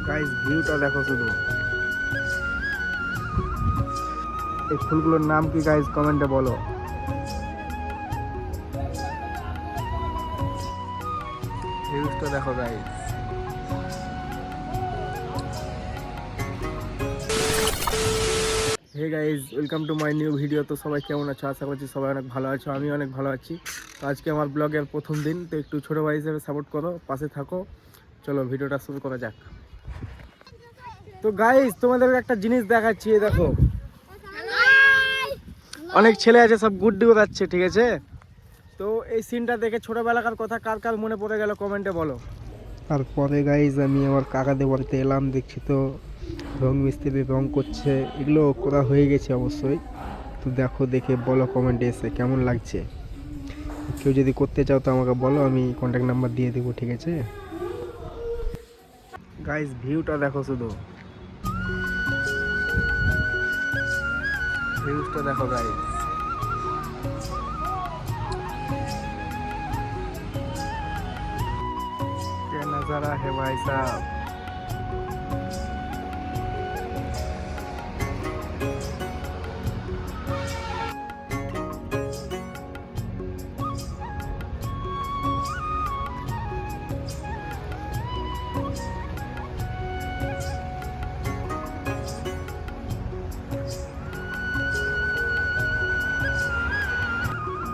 Guys ভিউটা দেখো শুধু। এই ফুলগুলোর নাম কি গাইস কমেন্টে বলো। ভিউটা দেখো guys. Hey guys, welcome to my new video. তো সবাই কেমন আছো? আশা করছি সবাই অনেক ভালো আছো, আমি অনেক ভালো আছি। তো আজকে আমার ব্লগের প্রথম দিন, তো একটু ছোটো ভাই হিসেবে সাপোর্ট করো, পাশে থাকো। চলো ভিডিওটা শুরু করা যাক। তো গাইস তোমাদের একটা জিনিস দেখাচ্ছি, এই দেখো অনেক ছেলে আছে, সব গুড্ডি ওড়াচ্ছে, ঠিক আছে? তো এই সিনটা দেখে ছোটবেলাকার কথা কার কার মনে পড়ে গেল কমেন্টে বলো। তারপরে গাইজ আমি আমার কাকাদের বাড়িতে এলাম, দেখছি তো রং মিস্ত্রি রং করছে, এগুলো করা হয়ে গেছে অবশ্যই। তো দেখো, দেখে বলো কমেন্টে এসে কেমন লাগছে। কেউ যদি করতে চাও তো আমাকে বলো, আমি কন্ট্যাক্ট নাম্বার দিয়ে দেবো, ঠিক আছে? গাইজ ভিউটা দেখো শুধু। ভিউজটা দেখো গাইজ। क्या नज़ारा है भाई साहब।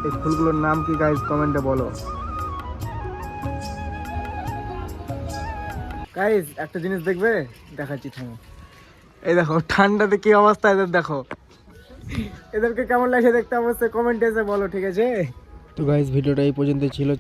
এই ফুলগুলোর নাম কি গাইজ কমেন্টে বলো। গাইজ একটা জিনিস দেখবে, দেখাচ্ছি থামো। এই দেখো ঠান্ডাতে কি অবস্থা এদের, দেখো এদেরকে কেমন লাগে দেখতে অবশ্যই কমেন্টে এসে বলো, ঠিক আছে? তো গাইজ ভিডিওটা এই পর্যন্ত ছিল।